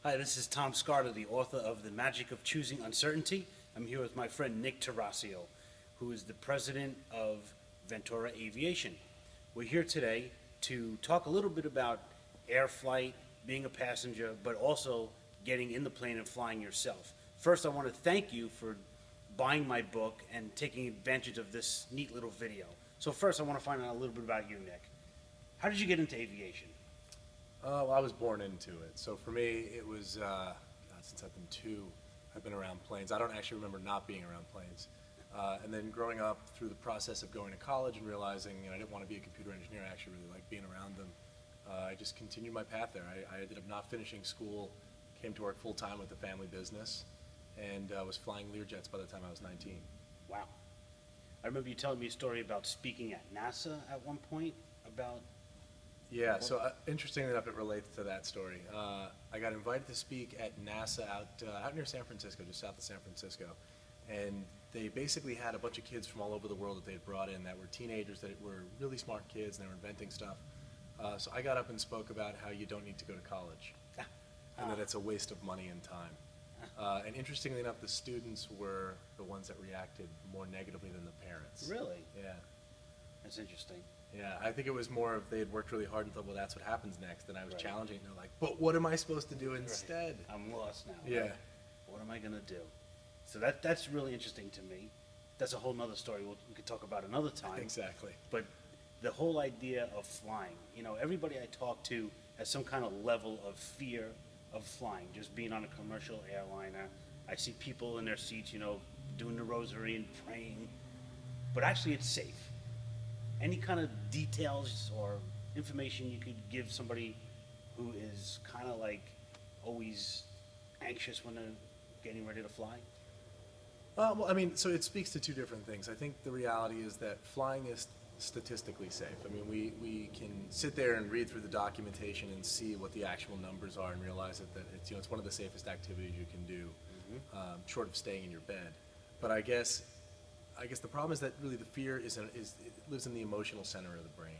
Hi, this is Tom Scarter, the author of The Magic of Choosing Uncertainty. I'm here with my friend Nick Tarasio, who is the president of Ventura Aviation. We're here today to talk a little bit about air flight, being a passenger, but also getting in the plane and flying yourself. First, I want to thank you for buying my book and taking advantage of this neat little video. So first, I want to find out a little bit about you, Nick. How did you get into aviation? Well, I was born into it. So for me, it was, God, since I've been two, I've been around planes. I don't actually remember not being around planes. And then growing up through the process of going to college and realizing I didn't want to be a computer engineer, I actually really liked being around them. I just continued my path there. I ended up not finishing school, came to work full time with the family business, and was flying Learjets by the time I was 19. Wow. I remember you telling me a story about speaking at NASA at one point about. Yeah, so interestingly enough, it relates to that story. I got invited to speak at NASA out near San Francisco, just south of San Francisco, and they basically had a bunch of kids from all over the world that they had brought in that were teenagers that were really smart kids and they were inventing stuff. So I got up and spoke about how you don't need to go to college and that it's a waste of money and time. And interestingly enough, the students were the ones that reacted more negatively than the parents. Really? Yeah. That's interesting. Yeah, I think it was more of they had worked really hard and thought, well, that's what happens next. And I was Right. challenging, and they're like, but what am I supposed to do instead? Right. I'm lost now. Yeah. Right? What am I going to do? So that's really interesting to me. That's a whole nother story we could talk about another time. Exactly. But the whole idea of flying, everybody I talk to has some kind of level of fear of flying, just being on a commercial airliner. I see people in their seats, doing the rosary and praying. But actually, it's safe. Any kind of details or information you could give somebody who is kind of like always anxious when they're getting ready to fly? Well, I mean, so it speaks to two different things. I think the reality is that flying is statistically safe. I mean, we can sit there and read through the documentation and see what the actual numbers are and realize that it's one of the safest activities you can do, short of staying in your bed. But I guess the problem is that really the fear it lives in the emotional center of the brain,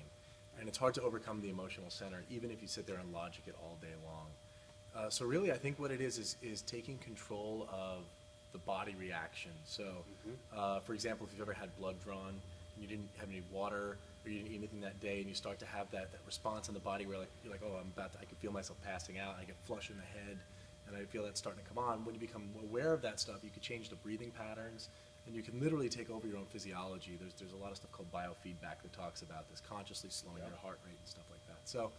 and it's hard to overcome the emotional center even if you sit there and logic it all day long. So really, I think what it is taking control of the body reaction. So, for example, if you've ever had blood drawn and you didn't have any water or you didn't eat anything that day, and you start to have that response in the body where you're like, oh, I can feel myself passing out. I get flush in the head, and I feel that starting to come on. When you become aware of that stuff, you can change the breathing patterns. And you can literally take over your own physiology. There's a lot of stuff called biofeedback that talks about this, consciously slowing your heart rate and stuff like that. So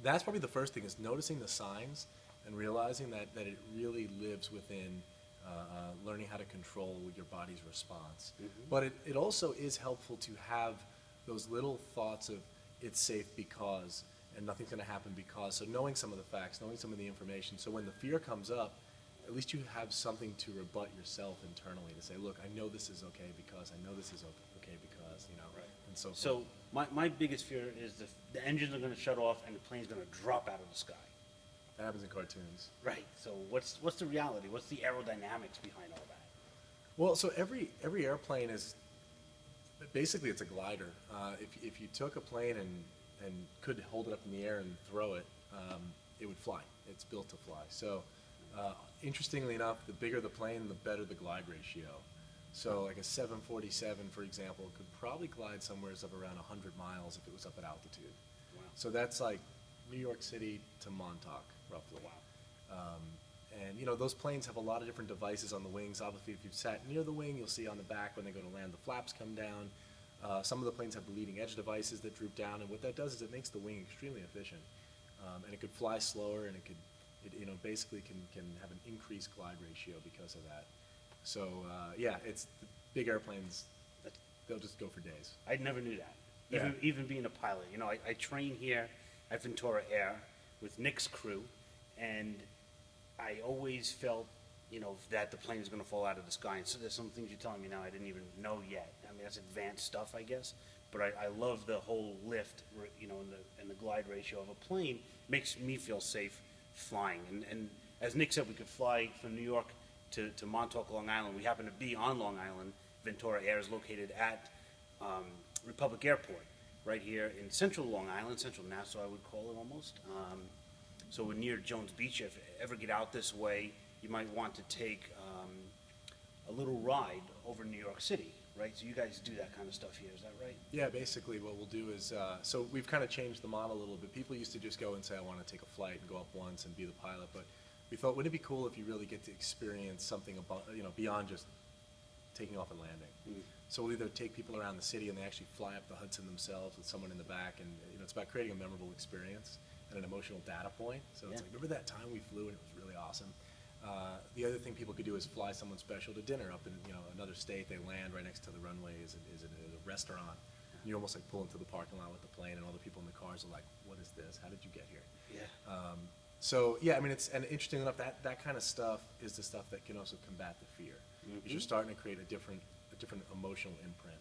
that's probably the first thing, is noticing the signs and realizing that it really lives within learning how to control your body's response. But it also is helpful to have those little thoughts of it's safe because, and nothing's going to happen because. So knowing some of the facts, knowing some of the information. So when the fear comes up, at least you have something to rebut yourself internally to say, look, I know this is okay because, I know this is okay because, Right. and so forth. So my biggest fear is the engines are going to shut off and the plane's going to drop out of the sky. That happens in cartoons. Right. So what's the reality? What's the aerodynamics behind all that? Well, so every airplane is, basically it's a glider. If you took a plane and could hold it up in the air and throw it, it would fly. It's built to fly. So interestingly enough, the bigger the plane, the better the glide ratio. So like a 747, for example, could probably glide somewhere of around 100 miles if it was up at altitude. Wow. So that's like New York City to Montauk, roughly. Wow. And those planes have a lot of different devices on the wings. Obviously, if you've sat near the wing, you'll see on the back when they go to land, the flaps come down. Some of the planes have leading edge devices that droop down, and what that does is it makes the wing extremely efficient. And it could fly slower, and it basically can have an increased glide ratio because of that. So yeah, it's the big airplanes. They'll just go for days. I never knew that. Yeah. Even being a pilot, I train here at Ventura Air with Nick's crew, and I always felt, that the plane is going to fall out of the sky. And so there's some things you're telling me now I didn't even know yet. I mean, that's advanced stuff, I guess. But I love the whole lift, and the glide ratio of a plane makes me feel safe flying. And as Nick said, we could fly from New York to Montauk, Long Island. We happen to be on Long Island. Ventura Air is located at Republic Airport, right here in central Long Island, central Nassau, I would call it almost. So we're near Jones Beach. If you ever get out this way, you might want to take a little ride over New York City, right? So you guys do that kind of stuff here, is that right? Yeah, basically what we'll do is, so we've kind of changed the model a little bit. People used to just go and say, I want to take a flight and go up once and be the pilot, but we thought, wouldn't it be cool if you really get to experience something about, beyond just taking off and landing? So we'll either take people around the city and they actually fly up the Hudson themselves with someone in the back, and it's about creating a memorable experience and an emotional data point. So it's Yeah. like, remember that time we flew and it was really awesome? The other thing people could do is fly someone special to dinner up in another state. They land right next to the runway is a restaurant. And you almost like pull into the parking lot with the plane, and all the people in the cars are like, "What is this? How did you get here?" Yeah. So yeah, I mean, and interesting enough, that kind of stuff is the stuff that can also combat the fear. You're starting to create a different emotional imprint.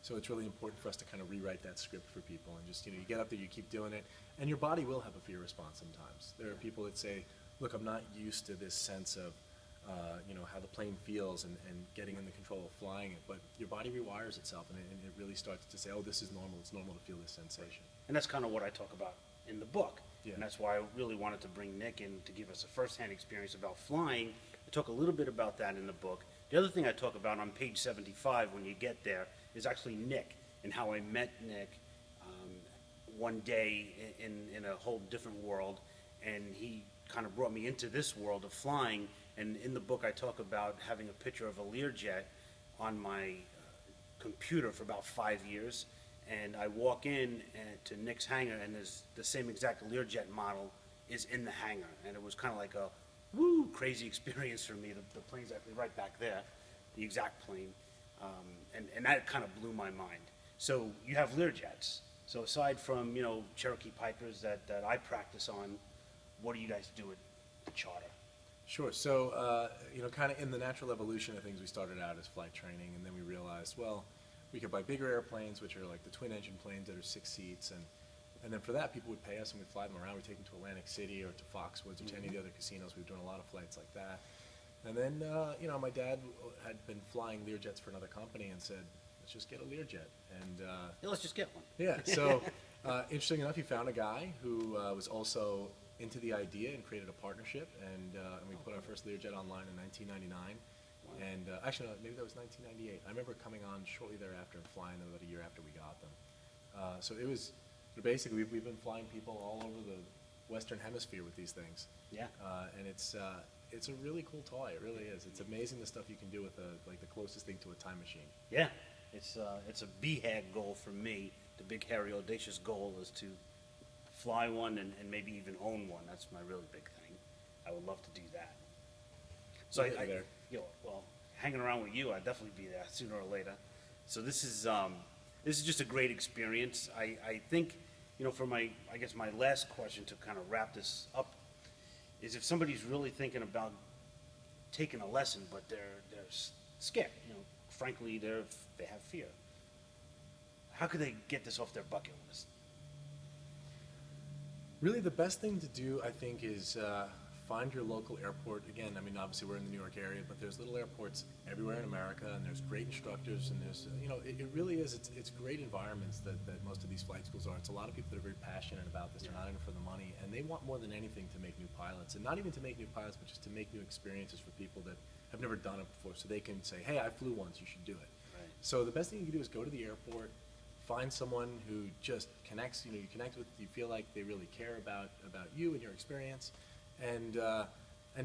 So it's really important for us to kind of rewrite that script for people, and just you get up there, you keep doing it, and your body will have a fear response sometimes. There are people that say, look, I'm not used to this sense of how the plane feels and getting in the control of flying it, but your body rewires itself, and it really starts to say, oh, this is normal. It's normal to feel this sensation. And that's kind of what I talk about in the book. Yeah. And that's why I really wanted to bring Nick in to give us a first-hand experience about flying. I talk a little bit about that in the book. The other thing I talk about on page 75 when you get there is actually Nick, and how I met Nick one day in a whole different world, and he kind of brought me into this world of flying. And in the book I talk about having a picture of a Learjet on my computer for about 5 years, and I walk in to Nick's hangar, and there's the same exact Learjet model is in the hangar, and it was kind of like a crazy experience for me. The plane's actually right back there, the exact plane, and that kind of blew my mind. So you have Learjets. So aside from Cherokee Pipers that I practice on, what do you guys do at the charter? Sure. So, kind of in the natural evolution of things, we started out as flight training, and then we realized, well, we could buy bigger airplanes, which are like the twin-engine planes that are 6 seats, and then for that, people would pay us, and we'd fly them around. We'd take them to Atlantic City or to Foxwoods or to any of the other casinos. We were doing a lot of flights like that. And then, my dad had been flying Learjets for another company and said, let's just get a Learjet. And Yeah, let's just get one. yeah, so interesting enough, he found a guy who was also into the idea and created a partnership, and we put our first Learjet online in 1999. And actually, no, maybe that was 1998. I remember coming on shortly thereafter and flying them about a year after we got them. So it was basically we've been flying people all over the Western Hemisphere with these things. Yeah. And it's a really cool toy. It really is. It's amazing the stuff you can do with the closest thing to a time machine. Yeah, it's a BHAG goal for me. The big, hairy, audacious goal is to fly one and maybe even own one. That's my really big thing. I would love to do that. So We'll get you there. well, hanging around with you, I'd definitely be there sooner or later. So this is just a great experience. I think, for my last question to kind of wrap this up is if somebody's really thinking about taking a lesson, but they're scared, frankly, they have fear. How could they get this off their bucket list? Really, the best thing to do, I think, is find your local airport. Again, I mean, obviously we're in the New York area, but there's little airports everywhere in America, and there's great instructors, and there's, it really is, it's great environments that most of these flight schools are. It's a lot of people that are very passionate about this. They're not in it for the money, and they want more than anything to make new pilots, and not even to make new pilots, but just to make new experiences for people that have never done it before, so they can say, hey, I flew once, you should do it. Right. So the best thing you can do is go to the airport, find someone who just connects, you connect with, you feel like they really care about you and your experience, and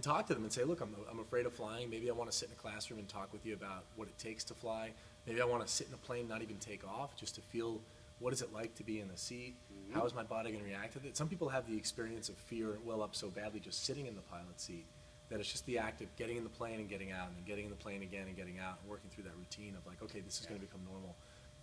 talk to them and say, look, I'm afraid of flying. Maybe I want to sit in a classroom and talk with you about what it takes to fly. Maybe I want to sit in a plane, not even take off, just to feel what is it like to be in the seat. How is my body going to react to it? Some people have the experience of fear well up so badly just sitting in the pilot seat that it's just the act of getting in the plane and getting out, and then getting in the plane again and getting out, and working through that routine of like, okay, this is going to become normal.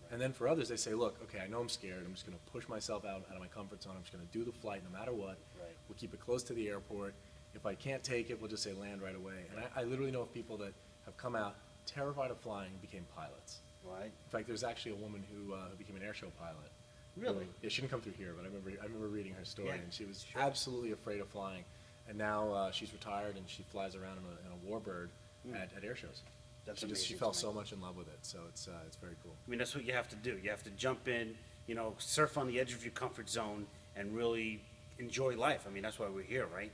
And then for others, they say, look, okay, I know I'm scared. I'm just going to push myself out of my comfort zone. I'm just going to do the flight no matter what. Right. We'll keep it close to the airport. If I can't take it, we'll just say land right away. And I literally know of people that have come out terrified of flying and became pilots. Right. In fact, there's actually a woman who became an airshow pilot. Really? Yeah, she didn't come through here, but I remember reading her story, Yeah, and she was sure. absolutely afraid of flying. And now she's retired, and she flies around in a Warbird at air shows. That's She amazing fell to me. so much in love with it, so it's very cool. I mean, that's what you have to do. You have to jump in, surf on the edge of your comfort zone and really enjoy life. I mean, that's why we're here, right?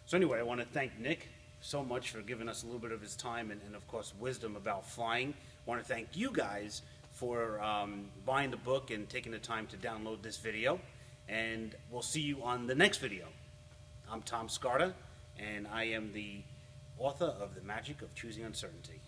So anyway, I want to thank Nick so much for giving us a little bit of his time and of course, wisdom about flying. I want to thank you guys for buying the book and taking the time to download this video. And we'll see you on the next video. I'm Tom Scarta, and I am the author of The Magic of Choosing Uncertainty.